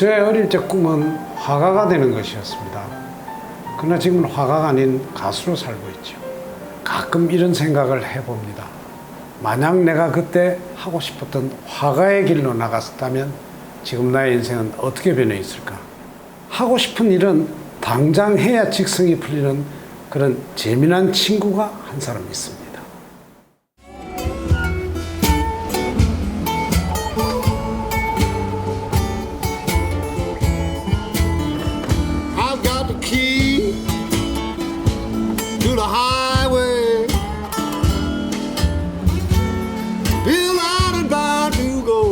제 어릴 적 꿈은 화가가 되는 것이었습니다. 그러나 지금은 화가가 아닌 가수로 살고 있죠. 가끔 이런 생각을 해봅니다. 만약 내가 그때 하고 싶었던 화가의 길로 나갔다면 지금 나의 인생은 어떻게 변해 있을까? 하고 싶은 일은 당장 해야 직성이 풀리는 그런 재미난 친구가 한 사람 있습니다. I've got the key to the highway. Bill out and bound to go.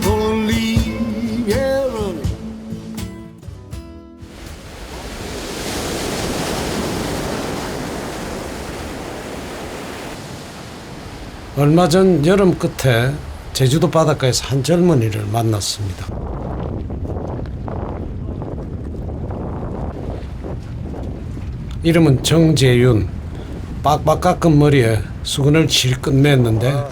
Gonna leave here running. 얼마 전 여름 끝에 제주도 바닷가에서 한 젊은이를 만났습니다. 이름은 정재윤. 빡빡 깎은 머리에 수건을 질끈 맸는데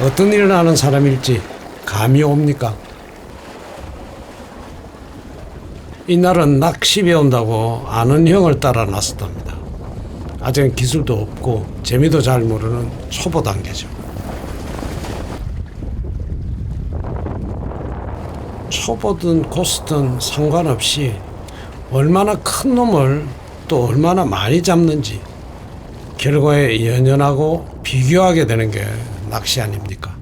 어떤 일을 하는 사람일지 감이 옵니까? 이날은 낚시 배운다고 아는 형을 따라 나섰답니다. 아직은 기술도 없고 재미도 잘 모르는 초보 단계죠. 초보든 고수든 상관없이 얼마나 큰 놈을 또 얼마나 많이 잡는지 결과에 연연하고 비교하게 되는 게 낚시 아닙니까?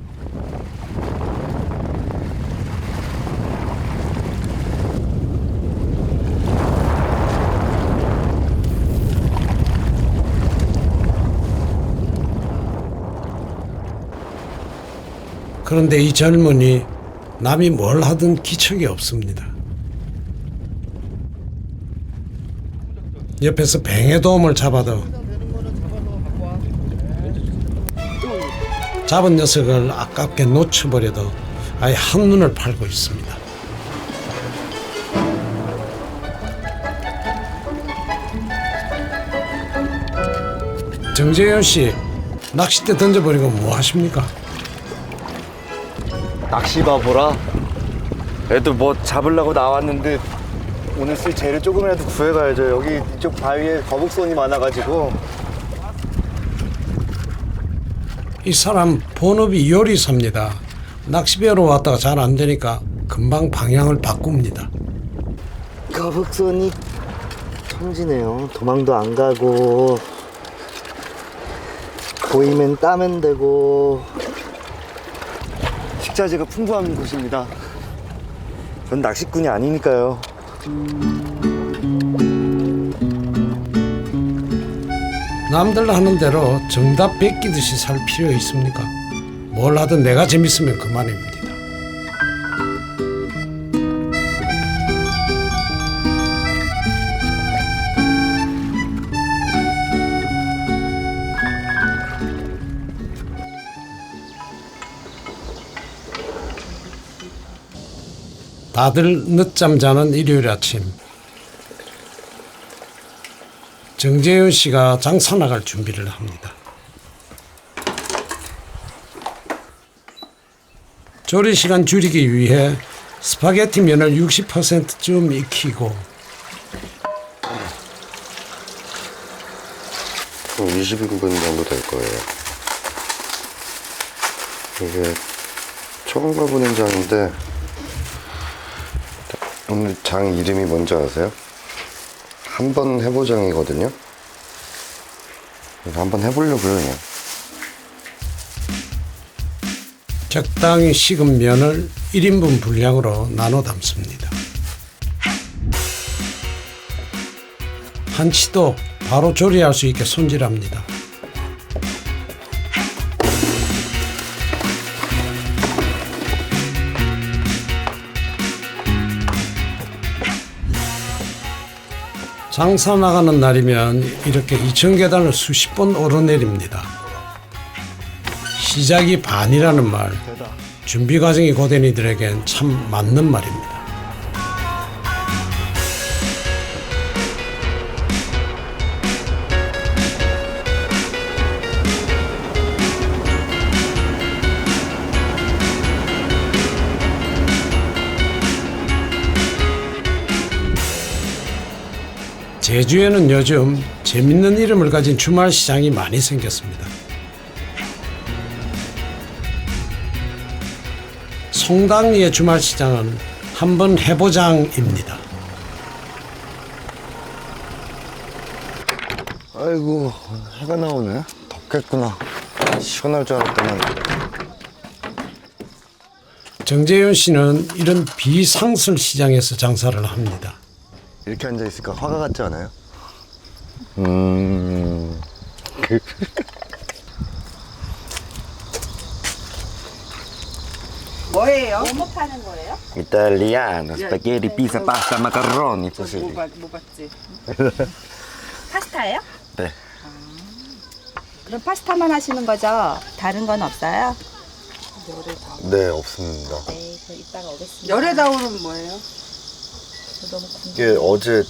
그런데 이 젊은이 남이 뭘 하든 기척이 없습니다. 옆에서 뱅에 도움을 잡아도 잡은 녀석을 아깝게 놓쳐버려도 아예 한눈을 팔고 있습니다. 정재현 씨, 낚싯대 던져버리고 뭐 하십니까? 낚시 바보라. 애들 뭐 잡으려고 나왔는데 오늘 쓸 재료 조금이라도 구해가야죠. 여기 이쪽 바위에 거북손이 많아가지고. 이 사람 본업이 요리사입니다. 낚시 배우러 왔다가 잘 안 되니까 금방 방향을 바꿉니다. 거북손이 천지네요. 도망도 안 가고 보이면 따면 되고 식자재가 풍부한 곳입니다. 전 낚시꾼이 아니니까요. 남들 하는 대로 정답 베끼듯이 살 필요 있습니까? 뭘 하든 내가 재밌으면 그만입니다. 다들 늦잠 자는 일요일 아침, 정재윤 씨가 장사 나갈 준비를 합니다. 조리 시간 줄이기 위해 스파게티 면을 60%쯤 익히고 20인분 정도 될 거예요. 이게 처음 가보는 장인데 오늘 장 이름이 뭔지 아세요? 한번 해보장이거든요. 그래서 한번 해보려고요, 그냥. 적당히 식은 면을 1인분 분량으로 나눠 담습니다. 한치도 바로 조리할 수 있게 손질합니다. 장사 나가는 날이면 이렇게 2,000계단을 수십 번 오르내립니다. 시작이 반이라는 말, 준비 과정이 고된 이들에겐 참 맞는 말입니다. 제주에는 요즘 재밌는 이름을 가진 주말 시장이 많이 생겼습니다. 송당리의 주말 시장은 한번 해보장입니다. 아이고, 해가 나오네. 덥겠구나. 시원할 줄 알았더니. 정재윤 씨는 이런 비상설 시장에서 장사를 합니다. 이렇게 앉아있으니까 화가 같지 않아요? 뭐예요? 뭐 파는 거예요? 이탈리아노, 스파게티, 피자, 파스타, 마카로니. 뭐 봤지? 파스타예요? 네. 그럼 파스타만 하시는 거죠? 다른 건 없어요? 네, 없습니다. 네, 그 이따가 오겠습니다. 열애다울은 뭐예요? 너무 이게 어제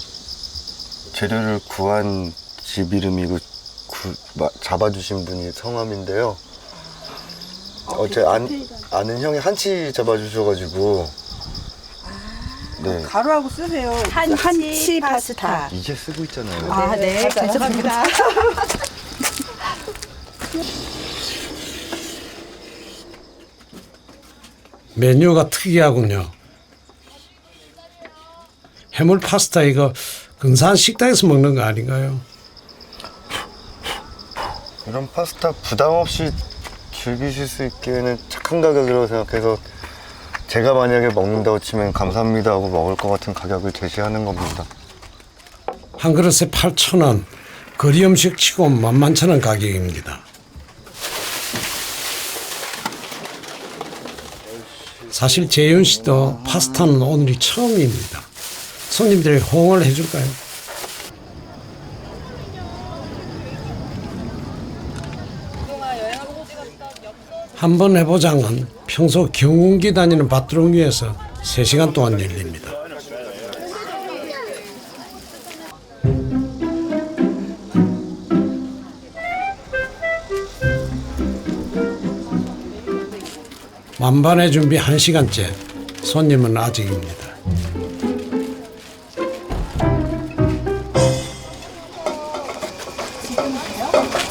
재료를 구한 집 이름이고 잡아주신 분이 성함인데요. 어제 아는 형이 한치 잡아주셔가지고. 네. 가루하고 쓰세요. 한치 파스타. 이제 쓰고 있잖아요. 아, 네, 감사합니다. 메뉴가 특이하군요. 해물 파스타 이거 근사한 식당에서 먹는 거 아닌가요? 이런 파스타 부담 없이 즐기실 수 있기에는 착한 가격이라고 생각해서 제가 만약에 먹는다고 치면 감사합니다 하고 먹을 것 같은 가격을 제시하는 겁니다. 한 그릇에 8,000원, 거리 음식 치고 만만찮은 가격입니다. 사실 재윤 씨도 파스타는 오늘이 처음입니다. 손님들이 호응을 해줄까요? 한번 해보장은 평소 경운기 다니는 밭두렁 위에서 3시간 동안 열립니다. 만반의 준비 1시간째, 손님은 아직입니다.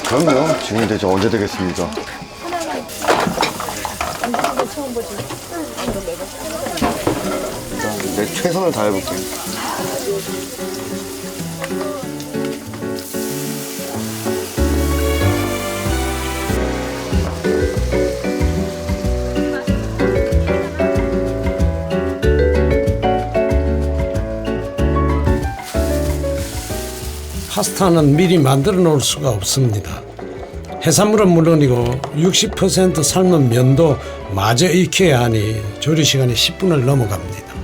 그럼요. 지금이 되죠. 언제 되겠습니까? 일단 내 최선을 다해볼게요. 파스타는 미리 만들어 놓을 수가 없습니다. 해산물은 물론이고 60% 삶은 면도 마저 익혀야 하니 조리 시간이 10분을 넘어갑니다.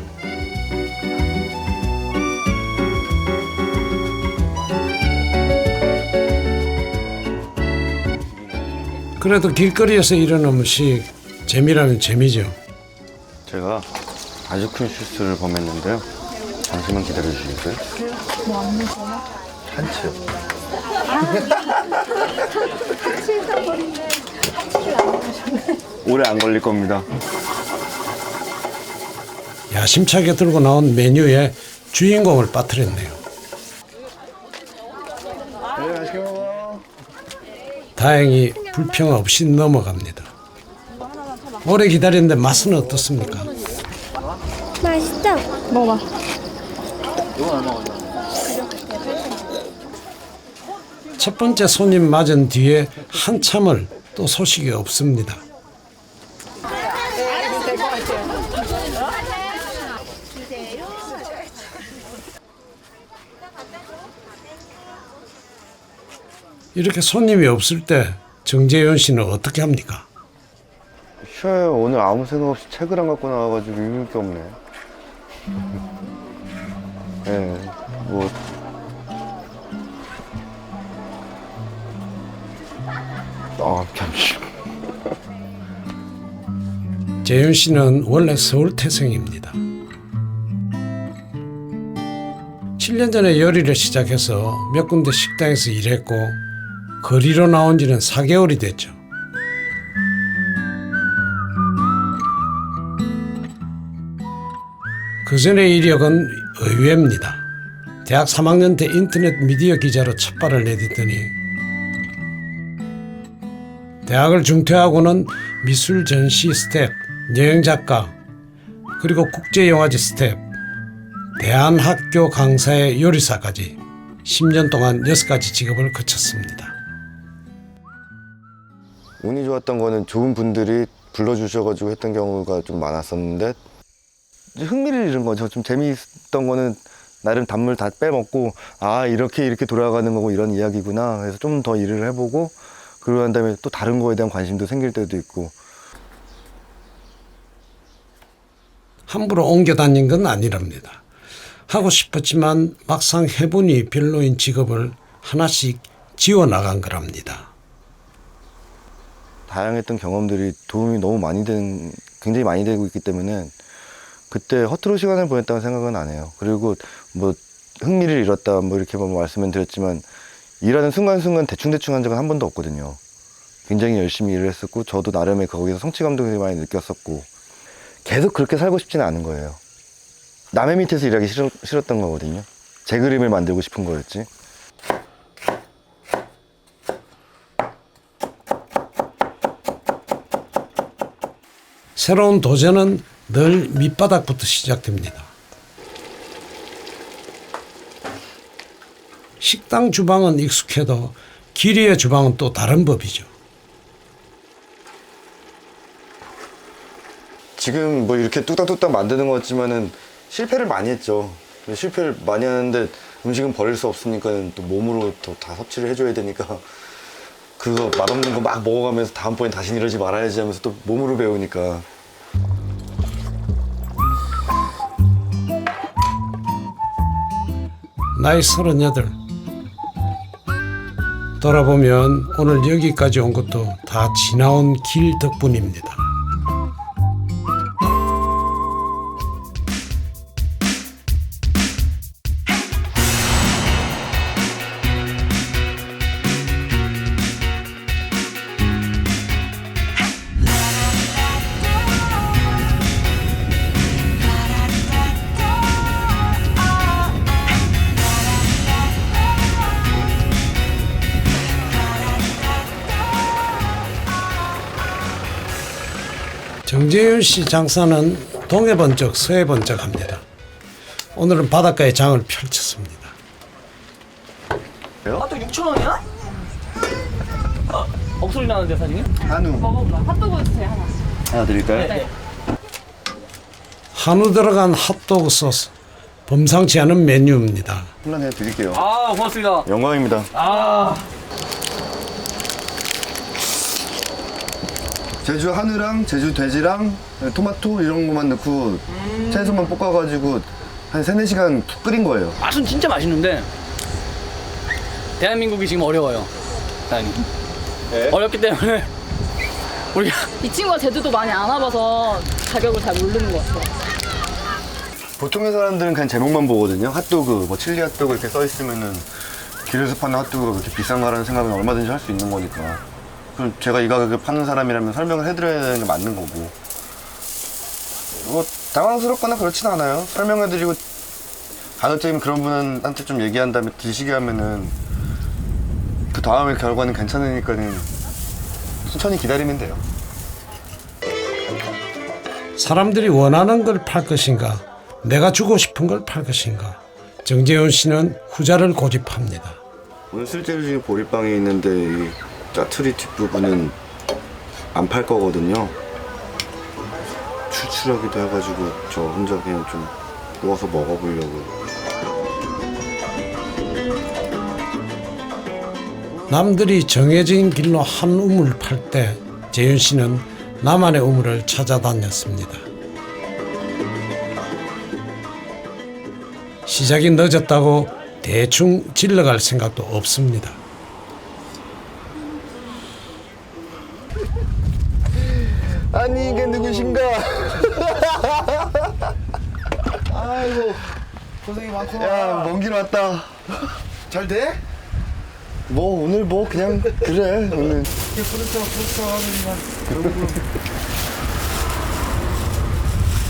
그래도 길거리에서 이런 음식 재미라면 재미죠. 제가 아주 큰 실수를 범했는데요. 잠시만 기다려주시겠어요? 뭐 없는 거나? 한치요. 오래 안 걸릴 겁니다. 야심차게 들고 나온 메뉴에 주인공을 빠뜨렸네요. 네, 맛있게 먹어. 다행히 불평 없이 넘어갑니다. 오래 기다렸는데 맛은 어떻습니까? 맛있다. 먹어봐. 첫 번째 손님 맞은 뒤에 한참을 또 소식이 없습니다. 이렇게 손님이 없을 때 정재윤 씨는 어떻게 합니까? 쉬어요. 오늘 아무 생각 없이 책을 안 갖고 나와가지고 읽을 게 없네. 네, 뭐. 잠시. 재윤 씨는 원래 서울 태생입니다. 7년 전에 요리를 시작해서 몇 군데 식당에서 일했고 거리로 나온 지는 4개월이 됐죠. 그 전의 이력은 의외입니다. 대학 3학년 때 인터넷 미디어 기자로 첫 발을 내딛더니 대학을 중퇴하고는 미술 전시 스텝, 여행 작가, 그리고 국제영화제 스텝, 대한학교 강사의 요리사까지 10년 동안 6가지 직업을 거쳤습니다. 운이 좋았던 거는 좋은 분들이 불러주셔가지고 했던 경우가 좀 많았었는데 이제 흥미를 잃은 거죠. 좀 재미있던 거는 나름 단물 다 빼먹고 아 이렇게 돌아가는 거고 이런 이야기구나. 그래서 좀 더 일을 해보고 그러고 난 다음에 또 다른 거에 대한 관심도 생길 때도 있고. 함부로 옮겨 다닌 건 아니랍니다. 하고 싶었지만 막상 해보니 별로인 직업을 하나씩 지워나간 거랍니다. 다양했던 경험들이 도움이 너무 굉장히 많이 되고 있기 때문에 그때 허투루 시간을 보냈다는 생각은 안 해요. 그리고 뭐 흥미를 잃었다 뭐 이렇게 말씀을 드렸지만 일하는 순간순간 대충대충 한 적은 한 번도 없거든요. 굉장히 열심히 일을 했었고 저도 나름의 거기서 성취감도 굉장히 많이 느꼈었고 계속 그렇게 살고 싶지는 않은 거예요. 남의 밑에서 일하기 싫었던 거거든요. 제 그림을 만들고 싶은 거였지. 새로운 도전은 늘 밑바닥부터 시작됩니다. 식당 주방은 익숙해도 길이의 주방은 또 다른 법이죠. 지금 뭐 이렇게 뚝딱뚝딱 만드는 것 같지만은 실패를 많이 했죠. 실패를 많이 하는데 음식은 버릴 수 없으니까 또 몸으로 또 다 섭취를 해줘야 되니까 그거 맛없는 거 막 먹어가면서 다음번엔 다시 이러지 말아야지 하면서 또 몸으로 배우니까. 나이 38. 돌아보면 오늘 여기까지 온 것도 다 지나온 길 덕분입니다. 정재윤 씨 장사는 동해 번쩍 서해 번쩍 합니다. 오늘은 바닷가에 장을 펼쳤습니다. 핫도그 6,000원이야? 억소리 나는데 사장님? 한우 핫도그 주세요 하나. 하나 드릴까요? 네. 한우 들어간 핫도그 소스, 범상치 않은 메뉴입니다. 혼란해 드릴게요. 아 고맙습니다. 영광입니다. 아 제주 한우랑 제주 돼지랑 토마토 이런 것만 넣고 채소만 볶아가지고 한 3-4시간 푹 끓인 거예요. 맛은 진짜 맛있는데 대한민국이 지금 어려워요 사장님. 어렵기 때문에 우리가 이 친구가 제주도 많이 안 와봐서 가격을 잘 모르는 것 같아요. 보통의 사람들은 그냥 제목만 보거든요. 핫도그, 뭐 칠리 핫도그 이렇게 써 있으면은 길에서 파는 핫도그가 그렇게 비싼가라는 생각은 얼마든지 할 수 있는 거니까. 그럼 제가 이 가격에 파는 사람이라면 설명을 해드려야 되는 게 맞는 거고. 뭐 당황스럽거나 그렇진 않아요. 설명해드리고 간헐적이면 그런 분한테 좀 얘기한 다음에 드시게 하면은 그 다음에 결과는 괜찮으니까는 천천히 기다리면 돼요. 사람들이 원하는 걸 팔 것인가, 내가 주고 싶은 걸 팔 것인가. 정재윤 씨는 후자를 고집합니다. 오늘 실제로 지금 보리빵이 있는데 이 짜투리 뒷부분은 안 팔 거거든요. 출출하기도 해가지고 저 혼자 그냥 좀 구워서 먹어보려고. 남들이 정해진 길로 한 우물을 팔 때 재윤 씨는 나만의 우물을 찾아다녔습니다. 시작이 늦었다고 대충 질러갈 생각도 없습니다. 아니 이게 누구신가? 아이고 고생이 많구나. 야, 먼 길 왔다. 잘 돼? 뭐 오늘 뭐 그냥 그래 오늘. 부르쳐 하느니만 그러고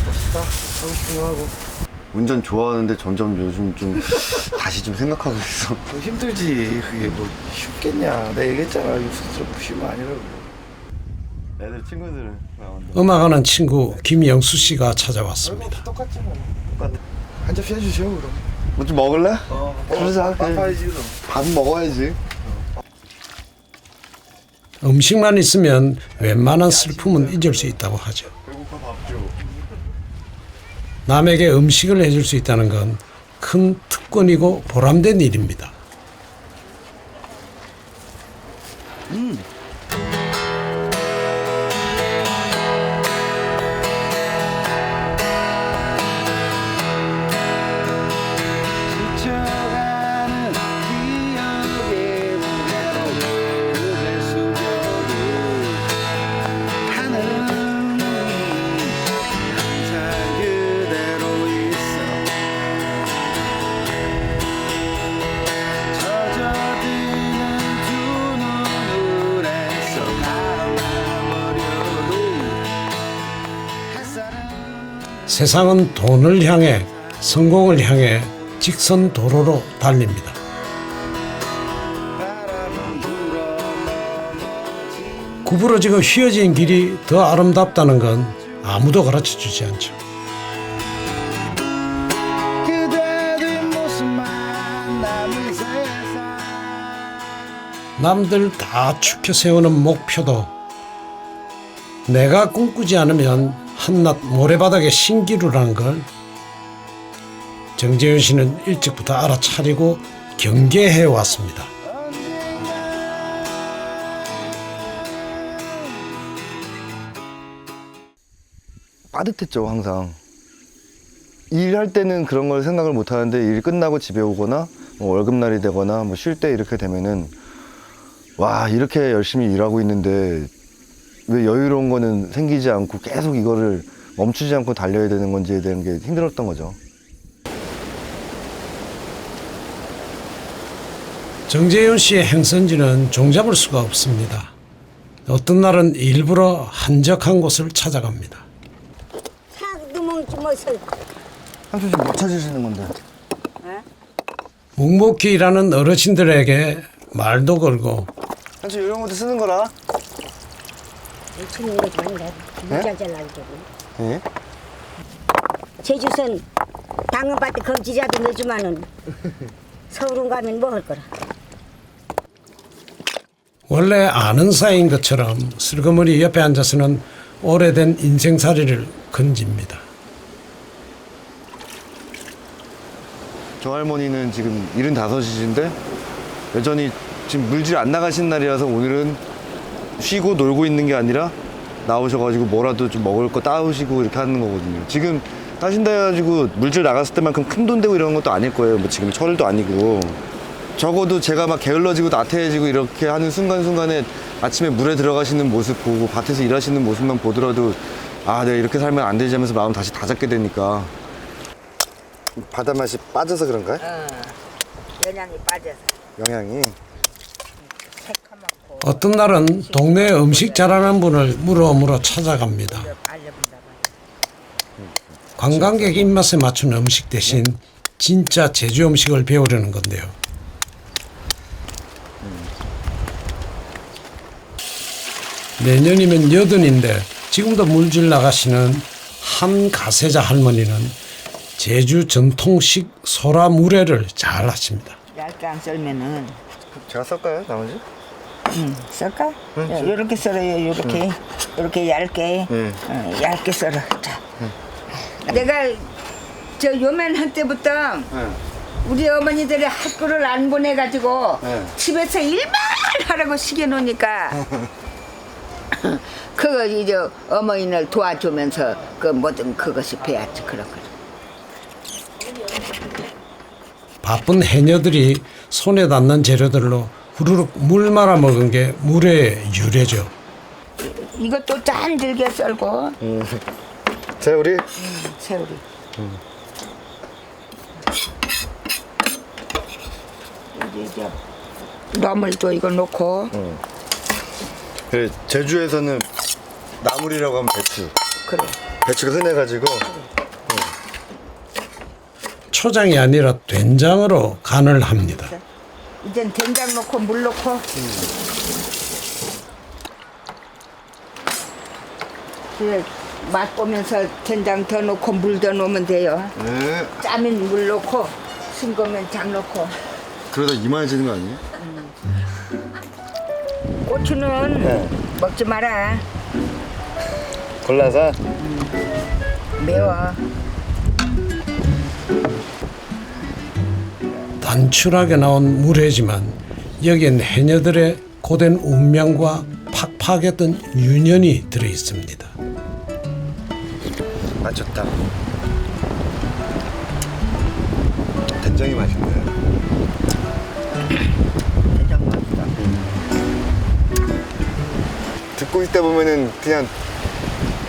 멋있다 하고 싶은 거 하고. 운전 좋아하는데 점점 요즘 좀 다시 좀 생각하고 있어. 힘들지. 그게 뭐 쉽겠냐. 내가 얘기했잖아. 육수스럽고 쉬운 거 아니라고. 애들 친구들은 음악하는 친구 김영수 씨가 찾아왔습니다. 똑같지 뭐. 한 접시 해주세요 그럼. 뭐 좀 먹을래? 그러자. 밥해야지 그럼. 밥 먹어야지. 음식만 있으면 웬만한 슬픔은 잊을 수 있다고 하죠. 남에게 음식을 해줄 수 있다는 건 큰 특권이고 보람된 일입니다. 세상은 돈을 향해, 성공을 향해 직선 도로로 달립니다. 구부러지고 휘어진 길이 더 아름답다는 건 아무도 가르쳐 주지 않죠. 남들 다 추켜 세우는 목표도 내가 꿈꾸지 않으면 한낱 모래바닥의 신기루라는 걸 정재윤 씨는 일찍부터 알아차리고 경계해 왔습니다. 빠듯했죠 항상. 일할 때는 그런 걸 생각을 못 하는데 일 끝나고 집에 오거나 뭐 월급날이 되거나 뭐 쉴 때 이렇게 되면은 와 이렇게 열심히 일하고 있는데 왜 여유로운 거는 생기지 않고 계속 이거를 멈추지 않고 달려야 되는 건지에 대한 게 힘들었던 거죠. 정재윤 씨의 행선지는 종잡을 수가 없습니다. 어떤 날은 일부러 한적한 곳을 찾아갑니다. 삼촌 지금 뭐 찾으시는 건데? 묵묵히 일하는 어르신들에게 말도 걸고 삼촌 이런 것도 쓰는 거라? 네? 제주선 당근밭에 검지자도 넣어주면은 서울은 가면 뭐 할 거라. 원래 아는 사이인 것처럼 슬그머니 옆에 앉아서는 오래된 인생살이를 건집니다. 저 할머니는 지금 75이신데 여전히 지금 물질 안 나가신 날이라서 오늘은 쉬고 놀고 있는 게 아니라 나오셔가지고 뭐라도 좀 먹을 거 따오시고 이렇게 하는 거거든요. 지금 따신다 해가지고 물질 나갔을 때만큼 큰 돈 되고 이런 것도 아닐 거예요. 뭐 지금 철도 아니고. 적어도 제가 막 게을러지고 나태해지고 이렇게 하는 순간순간에 아침에 물에 들어가시는 모습 보고 밭에서 일하시는 모습만 보더라도 아 내가 이렇게 살면 안 되지 하면서 마음 다시 다잡게 되니까. 바다 맛이 빠져서 그런가요? 영양이 빠져서. 영양이. 어떤 날은 동네 음식 잘하는 분을 물어 찾아갑니다. 관광객 입맛에 맞춘 음식 대신 진짜 제주 음식을 배우려는 건데요. 내년이면 80인데 지금도 물질 나가시는 한 가세자 할머니는 제주 전통식 소라무래를 잘 하십니다. 얇게 안 썰면은. 제가 썰까요 나머지? 썰까? 이렇게 썰어요. 이렇게 얇게. 얇게 썰어. 자. 내가 저 요만한 때부터 우리 어머니들이 학교를 안 보내가지고 집에서 일만 하라고 시켜놓으니까 그거 이제 어머니를 도와주면서 그 뭐든 그것이 배웠지 그런 거. 바쁜 해녀들이 손에 닿는 재료들로 후루룩 물 말아 먹은 게 물의 유래죠. 이것도 짠들게 썰고. 새우리? 새우리. 이제 나물도 이거 넣고. 그래, 제주에서는 나물이라고 하면 배추. 그래. 배추가 흔해가지고. 초장이 아니라 된장으로 간을 합니다. 이젠 된장 넣고 물 넣고. 맛 보면서 된장 더 넣고 물 더 넣으면 돼요. 네. 짜면 물 넣고 싱거면 장 넣고. 그러다 이만해지는 거 아니에요? 고추는 먹지 마라. 골라서 매워. 단출하게 나온 물회지만 여기엔 해녀들의 고된 운명과 팍팍했던 유년이 들어있습니다. 맛 좋다. 된장이 맛있네. 듣고 있다 보면은 그냥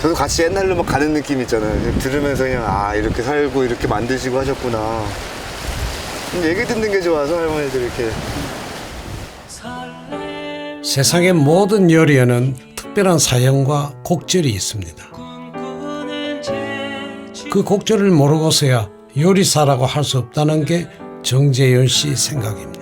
저도 같이 옛날로 막 가는 느낌 있잖아요. 그냥 들으면서 그냥 아 이렇게 살고 이렇게 만드시고 하셨구나. 얘기 듣는 게 좋아서 할머니들 이렇게. 세상의 모든 요리에는 특별한 사연과 곡절이 있습니다. 그 곡절을 모르고서야 요리사라고 할 수 없다는 게 정재윤 씨 생각입니다.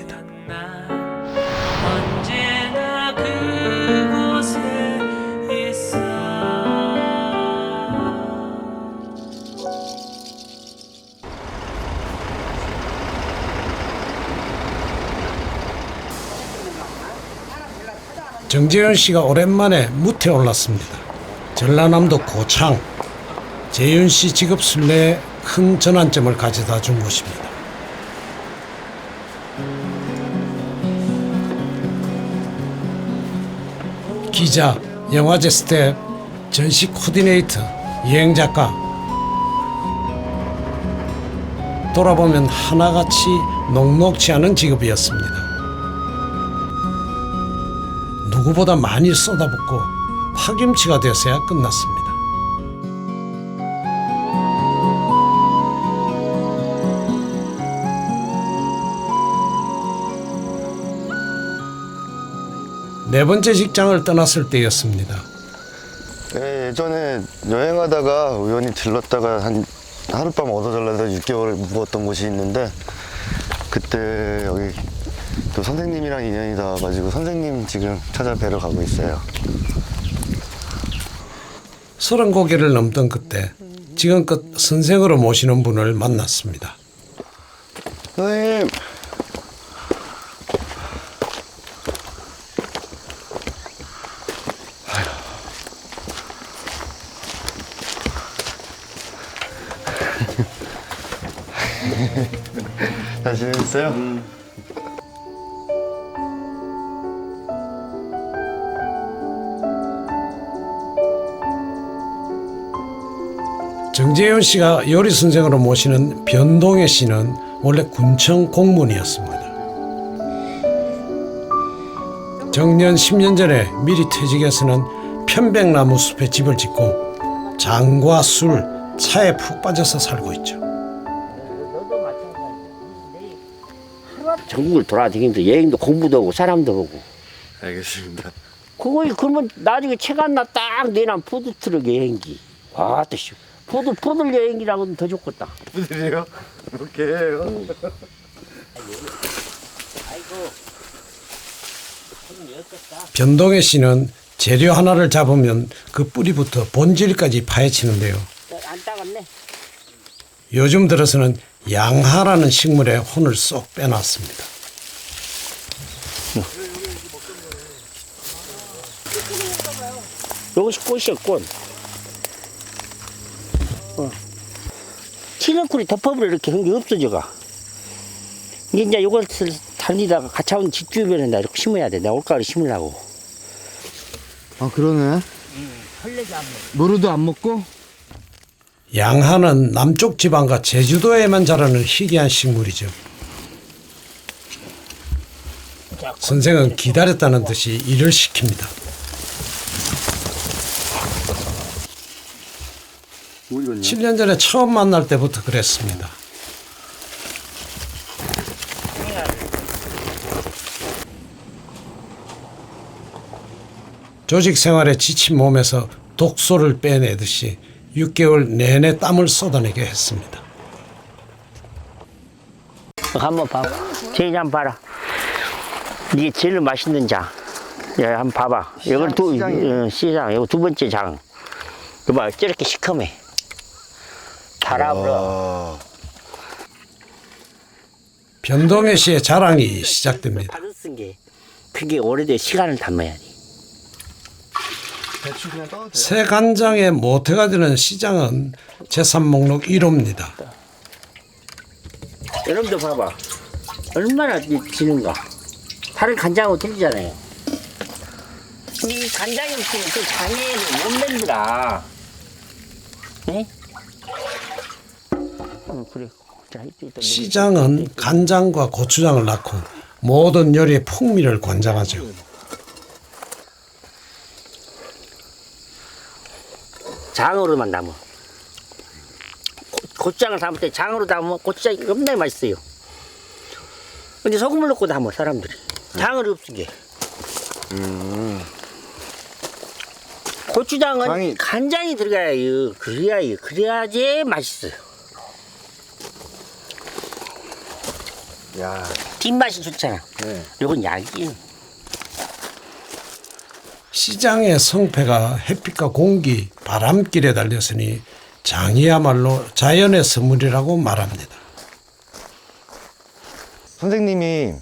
정재윤 씨가 오랜만에 무태에 올랐습니다. 전라남도 고창. 재윤 씨 직업 순례에 큰 전환점을 가져다 준 곳입니다. 기자, 영화제 스텝, 전시 코디네이터, 여행작가. 돌아보면 하나같이 녹록지 않은 직업이었습니다. 누구보다 많이 쏟아붓고 파김치가 되어서야 끝났습니다. 네 번째 직장을 떠났을 때였습니다. 네, 예전에 여행하다가 우연히 들렀다가 한 하룻밤 얻어 잘라서 6개월 묵었던 곳이 있는데 그때 여기 또 선생님이랑 인연이 닿아가지고 선생님 지금 찾아뵈러 가고 있어요. 30고개를 넘던 그때 지금껏 선생으로 모시는 분을 만났습니다. 선생님! 잘 지내셨어요? 정재윤 씨가 요리 선생으로 모시는 변동혜 씨는 원래 군청 공무원이었습니다. 정년 10년 전에 미리 퇴직해서는 편백나무 숲에 집을 짓고 장과 술, 차에 푹 빠져서 살고 있죠. 전국을 돌아다니면서 여행도 공부도 하고 사람도 보고. 알겠습니다. 그걸 그러면 나중에 책 하나 딱 내놔. 푸드트럭 여행기. 와, 또 푸들 여행기라고는 더 좋겠다. 푸들이요? 오케이. 변동혜 씨는 재료 하나를 잡으면 그 뿌리부터 본질까지 파헤치는데요. 안 따갔네. 요즘 들어서는 양하라는 식물에 혼을 쏙 빼놨습니다. 이것이 꽃이야, 꽃. 티너쿨이 덮어버려 이렇게 한 게 없어져가. 이제 이것을 달리다가 가차원 집 주변에 나 이렇게 심어야 돼. 나 올가을에 심으려고. 아 그러네. 노루도 안 먹고? 양하는 남쪽 지방과 제주도에만 자라는 희귀한 식물이죠. 선생은 기다렸다는 듯이 일을 시킵니다. 7년 전에 처음 만날 때부터 그랬습니다. 조직 생활에 지친 몸에서 독소를 빼내듯이 6개월 내내 땀을 쏟아내게 했습니다. 한번 봐. 제일 한번 봐라. 이게 제일 맛있는 장. 야, 한번 봐봐. 이걸 시장. 이거 두 번째 장. 이거 봐, 저렇게 시커매. 달아버려. 변동의 씨의 자랑이 시작됩니다. 받아 쓴 게 그게 오래돼 시간을 담아야 돼. 새 간장의 모태가 되는 시장은 재산 목록 1호입니다. 여러분들 봐봐. 얼마나 지는가. 다른 간장하고 틀리잖아요. 이 간장이 없으면 그 장애를 못 만들어. 네? 그래. 자, 시장은 간장과 고추장을 넣고 모든 요리의 풍미를 관장하죠. 장으로만 담아. 고추장을 담을 때 장으로 담으면 고추장이 겁나게 맛있어요. 근데 소금을 넣고 담아 사람들이. 장을 없게. 고추장은 간장이 들어가요. 그래야지 맛있어요. 야, 뒷맛이 좋잖아. 네. 이건 약이에요. 시장의 성패가 햇빛과 공기, 바람길에 달렸으니 장이야말로 자연의 선물이라고 말합니다. 선생님이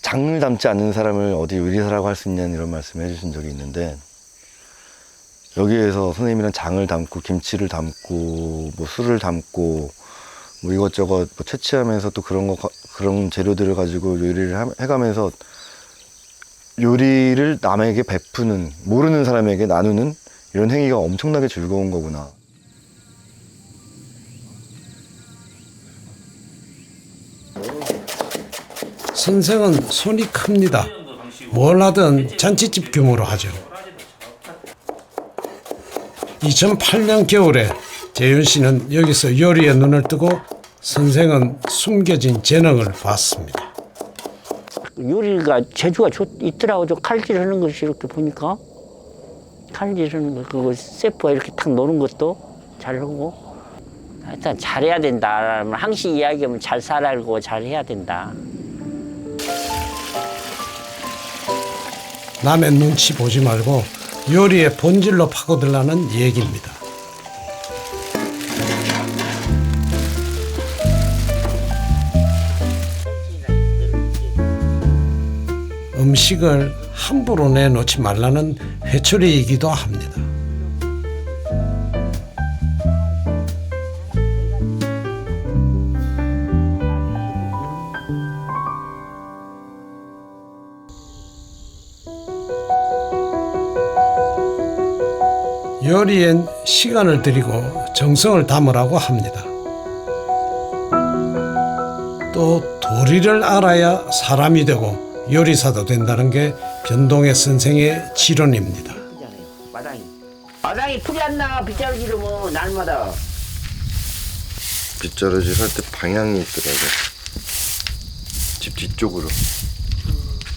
장을 담지 않는 사람을 어디 요리사라고 할 수 있냐는 이런 말씀을 해주신 적이 있는데, 여기에서 선생님이랑 장을 담고 김치를 담고 뭐 술을 담고 뭐 이것저것 뭐 채취하면서 또 그런 재료들을 가지고 요리를 해가면서 요리를 남에게 베푸는, 모르는 사람에게 나누는 이런 행위가 엄청나게 즐거운 거구나. 선생은 손이 큽니다. 뭘 하든 잔치집 규모로 하죠. 2008년 겨울에 재윤 씨는 여기서 요리에 눈을 뜨고 선생은 숨겨진 재능을 봤습니다. 요리가 재주가 있더라고. 저 칼질하는 것이 이렇게 보니까 칼질하는 거 그거 세포가 이렇게 탁 노는 것도 잘하고 하여튼 잘해야 된다. 항상 이야기하면 잘 살아고 잘해야 된다. 남의 눈치 보지 말고 요리의 본질로 파고들라는 얘기입니다. 음식을 함부로 내놓지 말라는 회초리이기도 합니다. 요리엔 시간을 들이고 정성을 담으라고 합니다. 또 도리를 알아야 사람이 되고 요리사도 된다는 게 변동의 선생의 지론입니다. 마당이 풀이 안 나. 빗자루질을 뭐 날마다. 빗자루질 할 때 방향이 있더라고. 집 뒤쪽으로.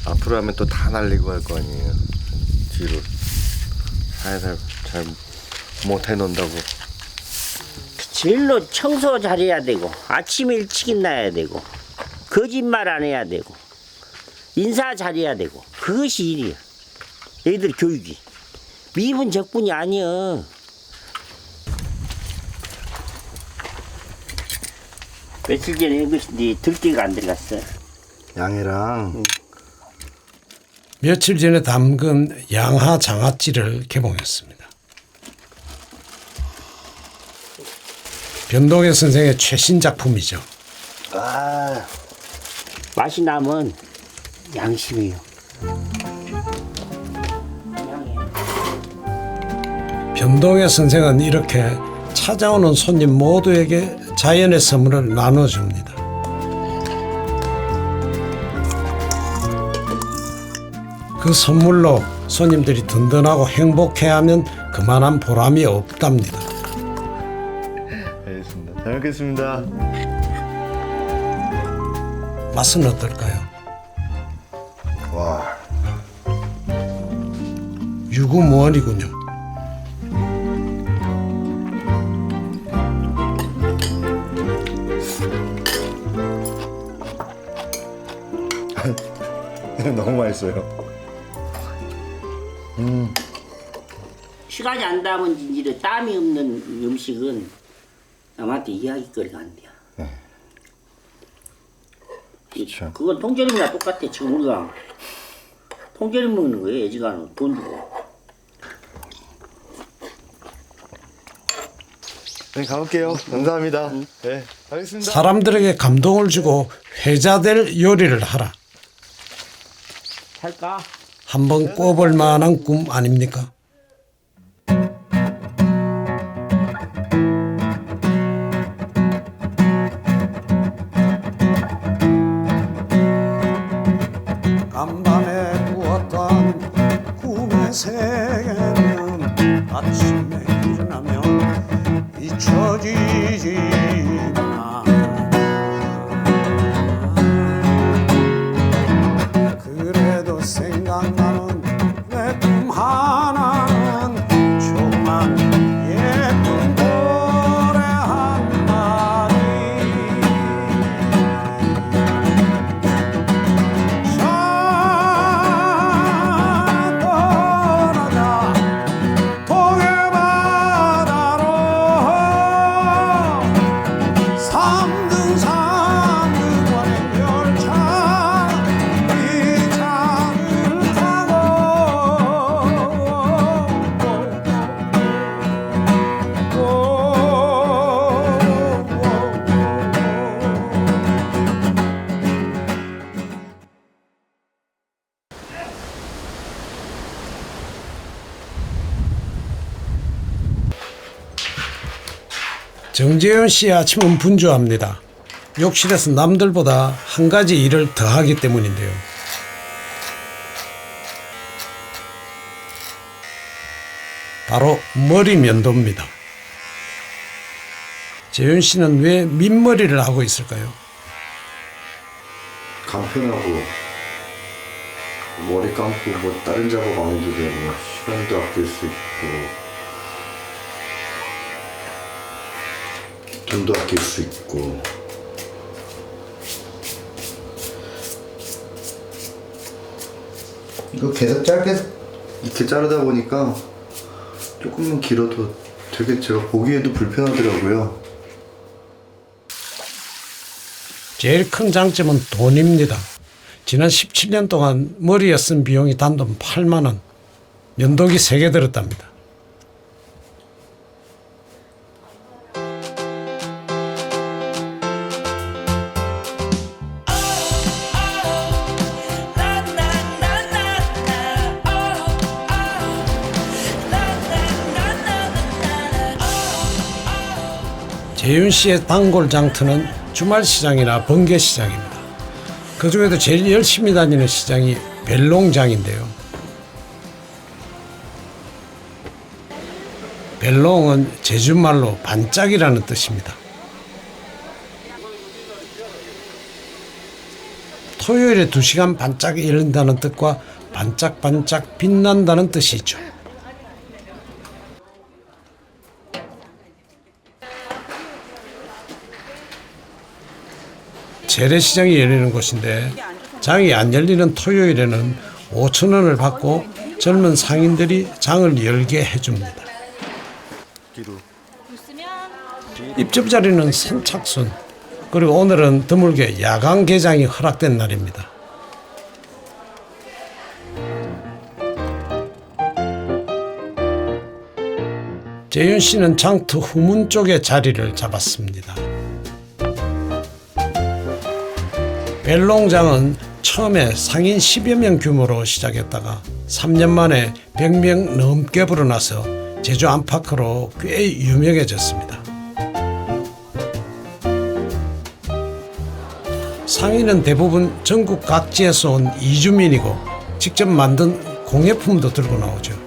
앞으로 하면 또 다 날리고 할 거 아니에요. 뒤로. 살살 잘 못 해놓는다고. 제일로 청소 잘해야 되고 아침 일찍 일어나야 되고 거짓말 안 해야 되고 인사 잘해야 되고 그것이 일이야. 애들 교육이. 미분 적분이 아니야. 며칠 전에 이것이 들깨가 안 들어갔어. 양해랑 며칠 전에 담근 양하 장아찌를 개봉했습니다. 변동의 선생의 최신 작품이죠. 아, 맛이 나면 양심이요. 변동의 선생은 이렇게 찾아오는 손님 모두에게 자연의 선물을 나눠줍니다. 그 선물로 손님들이 든든하고 행복해하면 그만한 보람이 없답니다. 알겠습니다. 잘 먹겠습니다. 맛은 어떨까요? 와, 유구무원이군요. 너무 맛있어요. 시간이 안 닿으면 이제 땀이 없는 음식은 남한테 이야기거리가 안 돼요. 네. 그렇죠. 그건 통조림이랑 똑같아. 지금 우리가 통조림 먹는 거예요. 애지간은 돈 주고. 네, 가볼게요. 감사합니다. 네, 가겠습니다. 사람들에게 감동을 주고 회자될 요리를 하라. 할까? 한번 꿔볼 만한 꿈 아닙니까? 간밤에 꾸었던 꿈의 세계는 아침에 일어나면 잊혀지지만 그래도 생각나는 내 꿈 하나는 조그만 예쁜 노래 한마디 자 떠나자 동해바다로 삼등산등원의 열차 이 차를 정재현 씨의 아침은 분주합니다. 욕실에서 남들보다 한 가지 일을 더 하기 때문인데요. 바로 머리 면도입니다. 재현 씨는 왜 민머리를 하고 있을까요? 간편하고 머리 감고 뭐 다른 작업 안 해도 되고 시간도 아낄 수 있고 돈도 아낄 수 있고 이거 계속 짧게 이렇게 자르다 보니까 조금만 길어도 되게 제가 보기에도 불편하더라고요. 제일 큰 장점은 돈입니다. 지난 17년 동안 머리에 쓴 비용이 단돈 8만 원. 면도기 3개 들었답니다. 재윤 씨의 단골 장터는 주말 시장이나 번개 시장입니다. 그 중에도 제일 열심히 다니는 시장이 벨롱장인데요. 벨롱은 제주말로 반짝이라는 뜻입니다. 토요일에 2시간 반짝 이른다는 뜻과 반짝반짝 빛난다는 뜻이 있죠. 재래시장이 열리는 곳인데 장이 안 열리는 토요일에는 5,000원을 받고 젊은 상인들이 장을 열게 해줍니다. 입점 자리는 선착순, 그리고 오늘은 드물게 야간 개장이 허락된 날입니다. 재윤 씨는 장터 후문 쪽에 자리를 잡았습니다. 벨롱장은 처음에 상인 10여 명 규모로 시작했다가 3년 만에 100명 넘게 불어나서 제주 안팎으로 꽤 유명해졌습니다. 상인은 대부분 전국 각지에서 온 이주민이고 직접 만든 공예품도 들고 나오죠.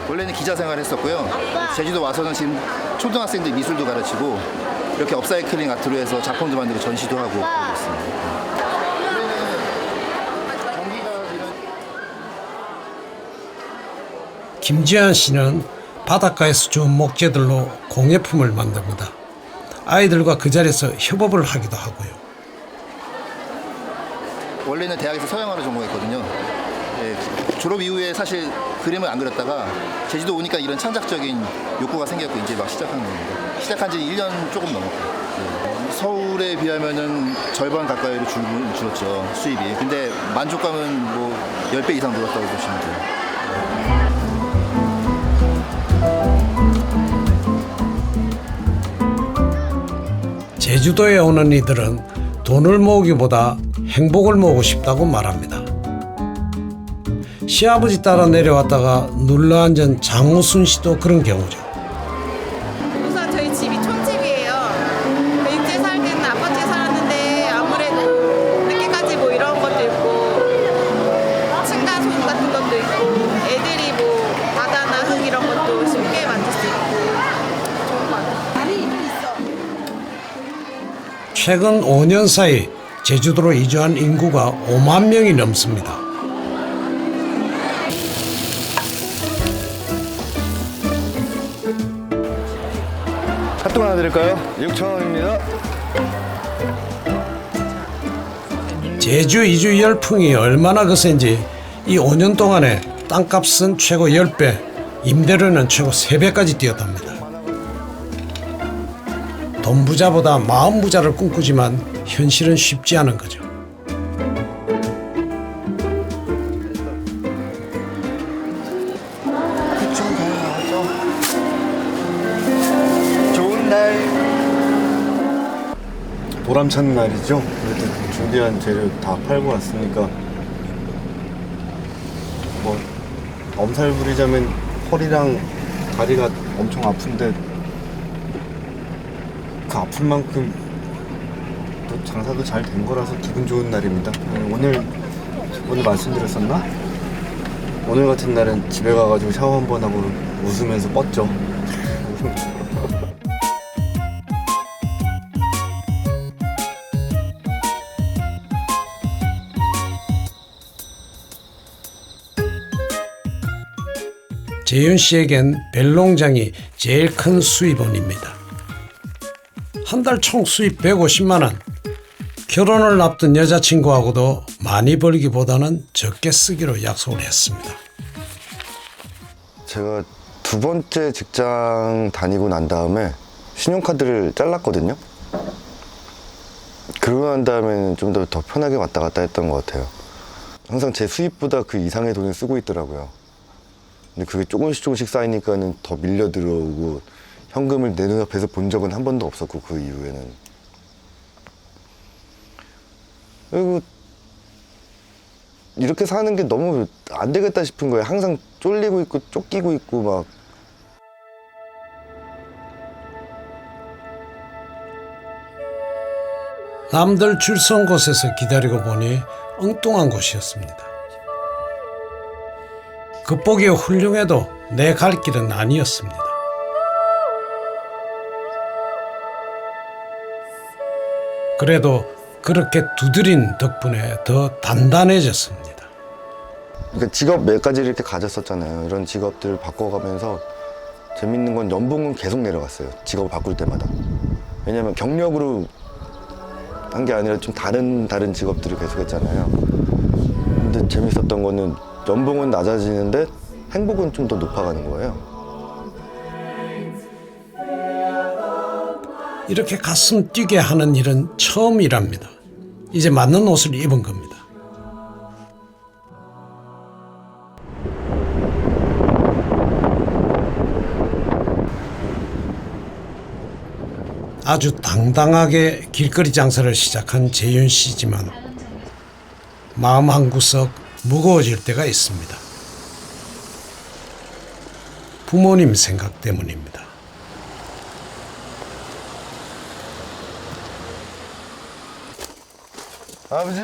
원래는 기자 생활했었고요. 제주도 와서는 지금 초등학생들 미술도 가르치고 이렇게 업사이클링 아트로 해서 작품도 만들고 전시도 하고 그러고 있습니다. 김지한 씨는 바닷가에서 주운 목재들로 공예품을 만듭니다. 아이들과 그 자리에서 협업을 하기도 하고요. 원래는 대학에서 서양화를 전공했거든요. 예, 졸업 이후에 사실 그림을 안 그렸다가 제주도 오니까 이런 창작적인 욕구가 생겼고 이제 막 시작한 겁니다. 시작한 지 1년 조금 넘었고. 예. 서울에 비하면은 절반 가까이로 줄었죠, 수입이. 근데 만족감은 뭐 10배 이상 늘었다고 보시면 돼요. 제주도에 오는 이들은 돈을 모으기보다 행복을 모으고 싶다고 말합니다. 시아버지 따라 내려왔다가 눌러앉은 장우순 씨도 그런 경우죠. 우선 저희 집이 촌집이에요. 일제 살 때는 아파트에 살았는데 아무래도 늦게까지 뭐 이런 것도 있고 층간소음 같은 것도 있고 애들이 뭐 바다나 흙 이런 것도 쉽게 만질 수 있고 좋은 것 같아요. 최근 5년 사이 제주도로 이주한 인구가 5만 명이 넘습니다. 핫도그 하나 드릴까요? 6,000원입니다. 제주 이주 열풍이 얼마나 거센지 이 5년 동안에 땅값은 최고 10배, 임대료는 최고 3배까지 뛰었답니다. 돈 부자보다 마음 부자를 꿈꾸지만 현실은 쉽지 않은 거죠. 좋은 날. 보람찬 날이죠. 그래도 준비한 재료 다 팔고 왔으니까 뭐 엄살 부리자면 허리랑 다리가 엄청 아픈데 그 아픈 만큼 또 장사도 잘 된 거라서 기분 좋은 날입니다. 오늘 말씀드렸었나? 오늘 같은 날은 집에 가가지고 샤워 한 번 하고 웃으면서 뻗죠. 재윤 씨에겐 벨농장이 제일 큰 수입원입니다. 한 달 총 수입 150만 원. 결혼을 앞둔 여자친구하고도 많이 벌기보다는 적게 쓰기로 약속을 했습니다. 제가 두 번째 직장 다니고 난 다음에 신용카드를 잘랐거든요. 그러고 난 다음에는 좀 더 편하게 왔다 갔다 했던 것 같아요. 항상 제 수입보다 그 이상의 돈을 쓰고 있더라고요. 근데 그게 조금씩 쌓이니까는 더 밀려 들어오고 현금을 내 눈앞에서 본 적은 한 번도 없었고 그 이후에는. 그리고 이렇게 사는 게 너무 안 되겠다 싶은 거예요. 항상 쫄리고 있고 쫓기고 있고 막. 남들 줄 선 곳에서 기다리고 보니 엉뚱한 곳이었습니다. 겉보기에 훌륭해도 내 갈 길은 아니었습니다. 그래도 그렇게 두드린 덕분에 더 단단해졌습니다. 그러니까 직업 몇 가지를 이렇게 가졌었잖아요. 이런 직업들을 바꿔가면서 재밌는 건 연봉은 계속 내려갔어요. 직업을 바꿀 때마다. 왜냐면 경력으로 한 게 아니라 좀 다른 직업들을 계속 했잖아요. 근데 재밌었던 거는 연봉은 낮아지는데 행복은 좀 더 높아가는 거예요. 이렇게 가슴 뛰게 하는 일은 처음이랍니다. 이제 맞는 옷을 입은 겁니다. 아주 당당하게 길거리 장사를 시작한 재윤 씨지만 마음 한구석 무거워질 때가 있습니다. 부모님 생각 때문입니다. 아버지!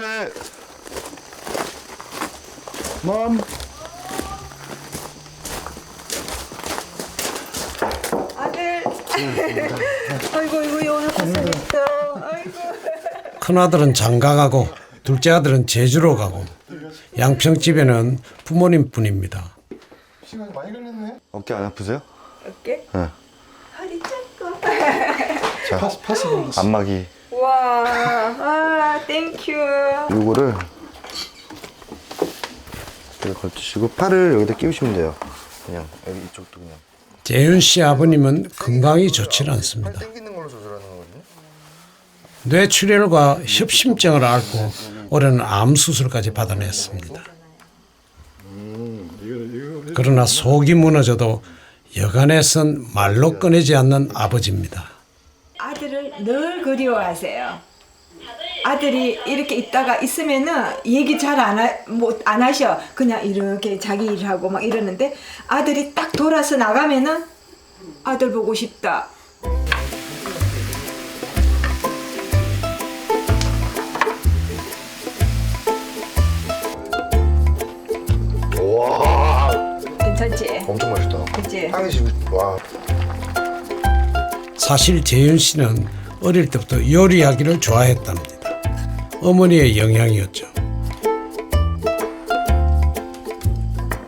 맘! 아들. 아이고 오늘 고생했어. 아이고. 큰아들은 장가가고 둘째 아들은 제주로 가고 양평집에는 부모님뿐입니다. 어깨 안 아프세요? 어깨? 네. 허리 짧고. 자, 안마기. 와, 아, 땡큐. 요거를 여기 걸치시고 팔을 여기다 끼우시면 돼요. 그냥 여기 이쪽도 그냥. 재윤 씨 아버님은 건강이 좋지 않습니다. 당기는 걸로 조절하는 거거든요. 뇌출혈과 협심증을 앓고 올해는 암 수술까지 받아냈습니다. 그러나 속이 무너져도 여간에선 말로 꺼내지 않는 아버지입니다. 아들을 늘 그리워하세요. 아들이 이렇게 있다가 있으면은 얘기 잘 안 하셔. 그냥 이렇게 자기 일하고 막 이러는데 아들이 딱 돌아서 나가면은 아들 보고 싶다. 와, 괜찮지? 엄청 맛있다. 그치? 향이 지금 와. 사실 재윤 씨는 어릴 때부터 요리하기를 좋아했답니다. 어머니의 영향이었죠.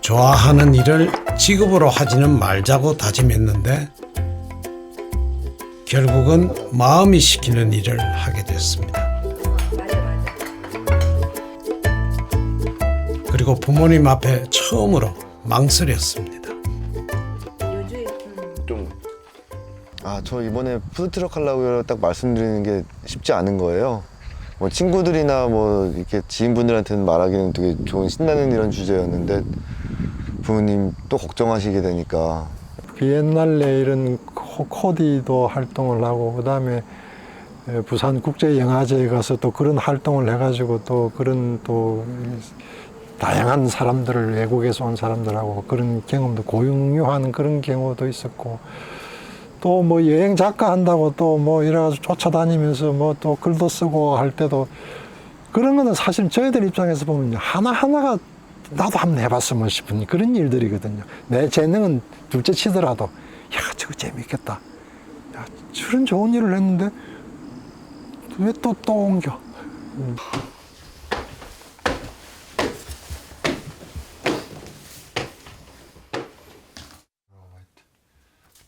좋아하는 일을 직업으로 하지는 말자고 다짐했는데 결국은 마음이 시키는 일을 하게 됐습니다. 그리고 부모님 앞에 처음으로 망설였습니다. 저 이번에 푸드트럭 하려고 딱 말씀드리는 게 쉽지 않은 거예요. 뭐 친구들이나 뭐 이렇게 지인분들한테는 말하기는 되게 좋은 신나는 이런 주제였는데 부모님 또 걱정하시게 되니까. 비엔날레 이런 코디도 활동을 하고 그다음에 부산 국제영화제에 가서 또 그런 활동을 해가지고 또 그런 또 다양한 사람들을 외국에서 온 사람들하고 그런 경험도 공유하는 그런 경우도 있었고 또 뭐 여행 작가 한다고 또 뭐 이래가지고 쫓아다니면서 뭐 또 글도 쓰고 할 때도 그런 거는 사실 저희들 입장에서 보면 하나하나가 나도 한번 해봤으면 싶은 그런 일들이거든요. 내 재능은 둘째 치더라도 야 저거 재밌겠다. 야 저런 좋은 일을 했는데 왜 또 옮겨.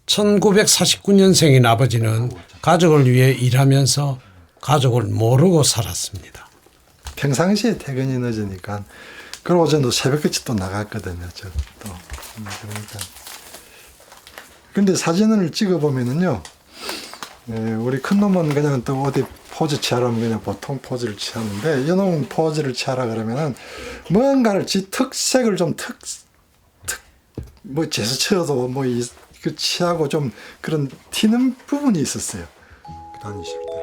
1949년생인 아버지는 가족을 위해 일하면서 가족을 모르고 살았습니다. 평상시에 퇴근이 늦으니까 그리고 저는 새벽같이 또 나갔거든요. 저 또 그러니까. 근데 사진을 찍어보면은요, 우리 큰 놈은 그냥 또 어디 포즈 취하라면 그냥 보통 포즈를 취하는데 이놈은 포즈를 취하라 그러면은 뭔가를 지 특색을 좀 뭐 제스처도 뭐 그 취하고 좀 그런 튀는 부분이 있었어요. 다니실 때.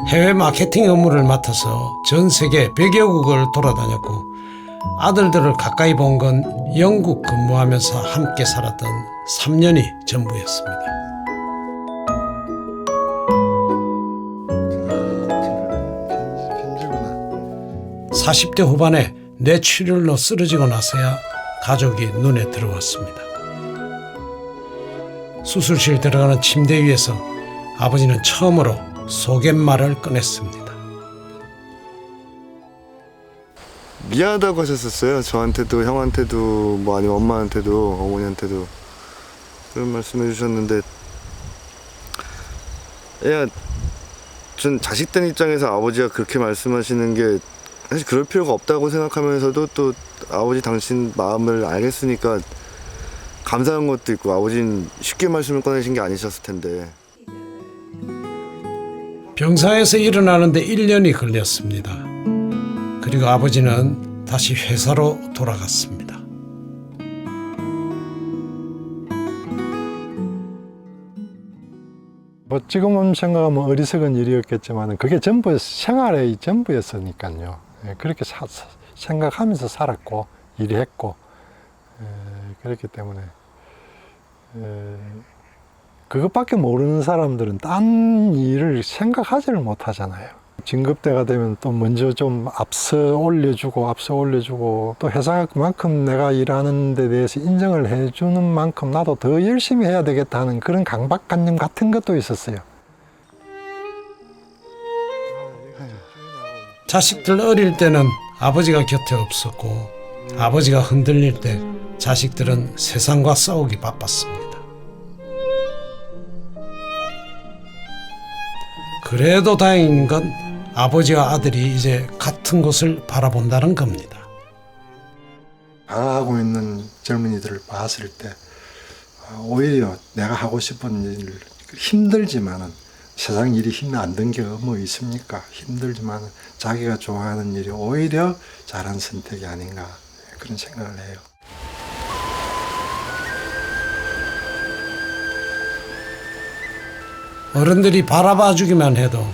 해외 마케팅 업무를 맡아서 전 세계 100여 국을 돌아다녔고 아들들을 가까이 본 건 영국 근무하면서 함께 살았던 3년이 전부였습니다. 40대 후반에 뇌출혈로 쓰러지고 나서야 가족이 눈에 들어왔습니다. 수술실 들어가는 침대 위에서 아버지는 처음으로 속갯말을 꺼냈습니다. 미안하다고 하셨었어요. 저한테도 형한테도 뭐 아니면 엄마한테도 어머니한테도 그런 말씀해 주셨는데 전 자식된 입장에서 아버지가 그렇게 말씀하시는 게 사실 그럴 필요가 없다고 생각하면서도 또 아버지 당신 마음을 알겠으니까 감사한 것도 있고 아버지는 쉽게 말씀을 꺼내신 게 아니셨을 텐데. 병사에서 일어나는데 1년이 걸렸습니다. 그리고 아버지는 다시 회사로 돌아갔습니다. 뭐 지금은 생각하면 어리석은 일이었겠지만 그게 전부 생활의 전부였으니까요. 그렇게 생각하면서 살았고 일했고 그렇기 때문에 그것밖에 모르는 사람들은 딴 일을 생각하지를 못하잖아요. 진급대가 되면 또 먼저 좀 앞서 올려주고 또 회사가 그만큼 내가 일하는 데 대해서 인정을 해주는 만큼 나도 더 열심히 해야 되겠다 하는 그런 강박관념 같은 것도 있었어요. 자식들 어릴 때는 아버지가 곁에 없었고 아버지가 흔들릴 때 자식들은 세상과 싸우기 바빴습니다. 그래도 다행인 건 아버지와 아들이 이제 같은 곳을 바라본다는 겁니다. 방황하고 있는 젊은이들을 봤을 때 오히려 내가 하고 싶은 일, 힘들지만은 세상 일이 힘이 안 든 게 뭐 있습니까? 힘들지만 자기가 좋아하는 일이 오히려 잘한 선택이 아닌가 그런 생각을 해요. 어른들이 바라봐주기만 해도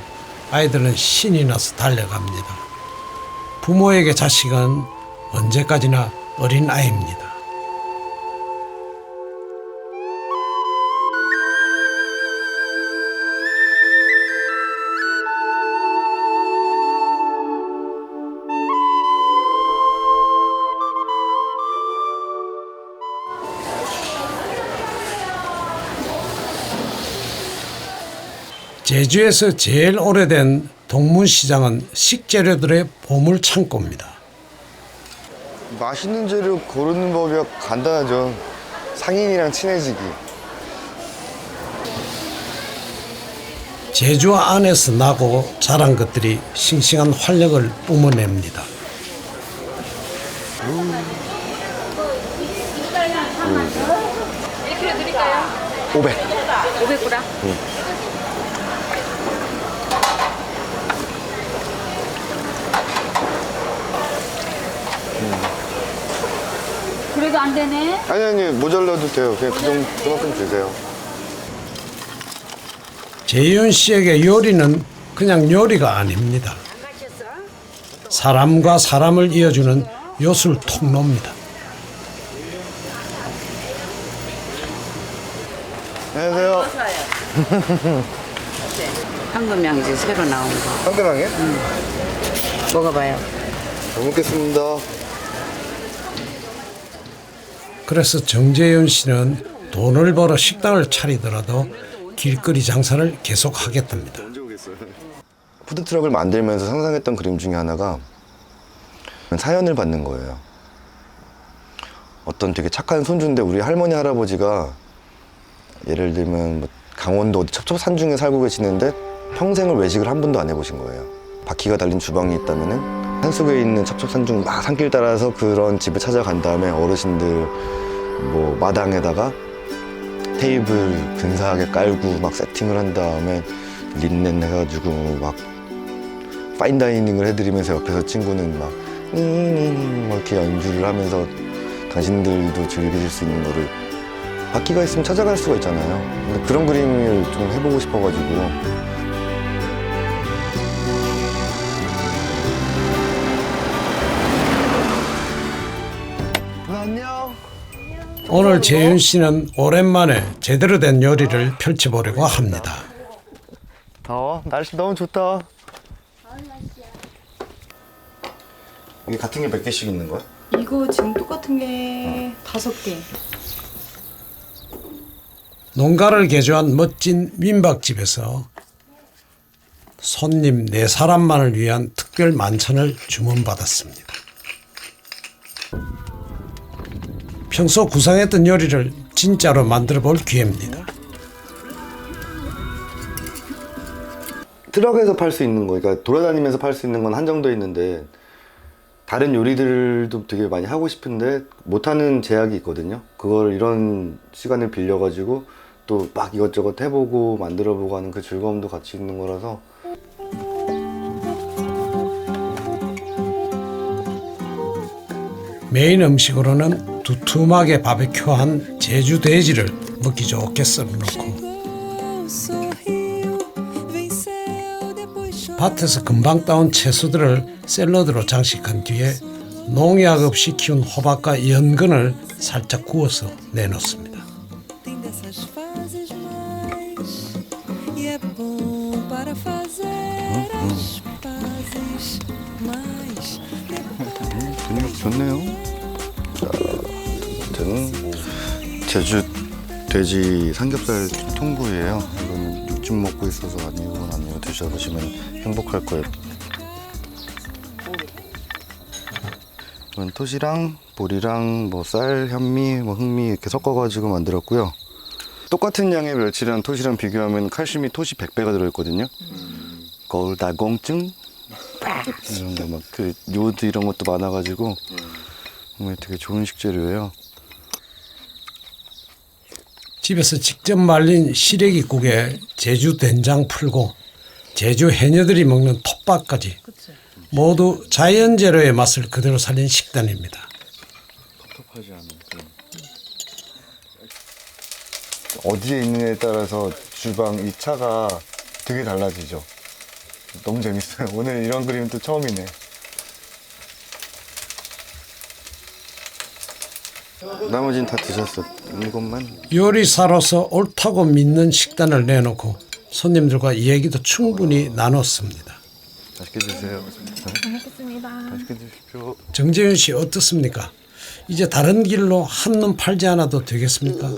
아이들은 신이 나서 달려갑니다. 부모에게 자식은 언제까지나 어린 아이입니다. 제주에서 제일 오래된 동문시장은 식재료들의 보물 창고입니다. 맛있는 재료 고르는 법이 간단하죠. 상인이랑 친해지기. 제주 안에서 나고 자란 것들이 싱싱한 활력을 뿜어냅니다. 1kg 드릴까요? 500. 500g. 그래도 안 되네. 아니 모자라도 돼요. 그냥 그만큼 주세요. 재윤 씨에게 요리는 그냥 요리가 아닙니다. 사람과 사람을 이어주는 요술 통로입니다. 안녕하세요. 황금향이지 새로 나온 거. 황금향이요? 먹어봐요. 잘 먹겠습니다. 그래서 정재윤 씨는 돈을 벌어 식당을 차리더라도 길거리 장사를 계속하겠답니다. 푸드트럭을 만들면서 상상했던 그림 중에 하나가 사연을 받는 거예요. 어떤 되게 착한 손주인데 우리 할머니 할아버지가 예를 들면 뭐 강원도 어디 첩첩산중에 살고 계시는데 평생을 외식을 한 번도 안 해보신 거예요. 바퀴가 달린 주방이 있다면은 산속에 있는 첩첩산중 막 산길 따라서 그런 집을 찾아간 다음에 어르신들 뭐 마당에다가 테이블 근사하게 깔고 막 세팅을 한 다음에 린넨 해가지고 막 파인다이닝을 해드리면서 옆에서 친구는 막 이렇게 연주를 하면서 당신들도 즐기실 수 있는 거를 바퀴가 있으면 찾아갈 수가 있잖아요. 근데 그런 그림을 좀 해보고 싶어가지고. 안녕. 오늘 재윤 씨는 오랜만에 제대로 된 요리를 펼쳐보려고 합니다. 더워? 날씨 너무 좋다. 이게 같은 게 몇 개씩 있는 거야? 이거 지금 똑같은 게 5개. 농가를 개조한 멋진 민박집에서 손님 4사람만을 위한 특별 만찬을 주문받았습니다. 평소 구상했던 요리를 진짜로 만들어 볼 기회입니다. 트럭에서 팔 수 있는 거, 그러니까 돌아다니면서 팔 수 있는 건 한정돼 있는데 다른 요리들도 되게 많이 하고 싶은데 못하는 제약이 있거든요. 그걸 이런 시간을 빌려가지고 또 막 이것저것 해보고 만들어보고 하는 그 즐거움도 같이 있는 거라서. 메인 음식으로는 두툼하게 바베큐한 제주 돼지를 먹기 좋게 썰어놓고 밭에서 금방 따온 채소들을 샐러드로 장식한 뒤에 농약 없이 키운 호박과 연근을 살짝 구워서 내놓습니다. 분위기 좋네요. 자, 저는 제주 돼지 삼겹살 통구이에요. 이거는 육즙 먹고 있어서 아니고 드셔보시면 행복할 거예요. 이건 토시랑 보리랑 뭐 쌀, 현미, 뭐 흑미 이렇게 섞어가지고 만들었고요. 똑같은 양의 멸치랑 토시랑 비교하면 칼슘이 토시 100배가 들어있거든요. 거울다공증 이런 거 막 그 요드 이런 것도 많아가지고 되게 좋은 식재료예요. 집에서 직접 말린 시래기국에 제주 된장 풀고 제주 해녀들이 먹는 톱밥까지 모두 자연 재료의 맛을 그대로 살린 식단입니다. 텁텁하지 않은 어디에 있느냐에 따라서 주방 이 차가 되게 달라지죠. 너무 재밌어요. 오늘 이런 그림은 또 처음이네. 나머지는 다 드셨어. 이것만. 요리사로서 옳다고 믿는 식단을 내놓고 손님들과 얘기도 충분히 나눴습니다. 맛있게 드세요. 알겠습니다. 맛있게 드십시오. 정재윤 씨 어떻습니까? 이제 다른 길로 한눈 팔지 않아도 되겠습니까?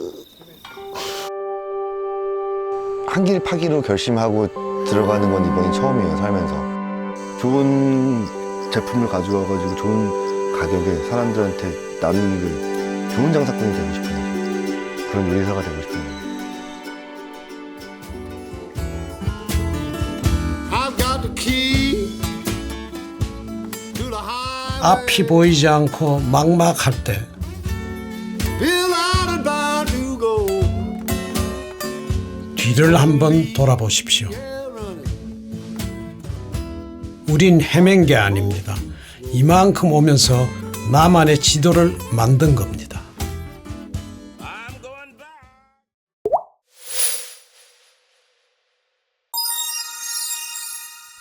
한길 파기로 결심하고 들어가는 건 이번이 처음이에요, 살면서. 좋은 제품을 가져와가지고 좋은 가격에 사람들한테 나누는 게 좋은 장사꾼이 되고 싶은 거죠. 그런 요리사가 되고 싶은 거예요. I've got the key to the highway. 앞이 보이지 않고 막막할 때 Bill, I'm bound to go. 뒤를 한번 돌아보십시오. 우린 헤맨 게 아닙니다. 이만큼 오면서 나만의 지도를 만든 겁니다.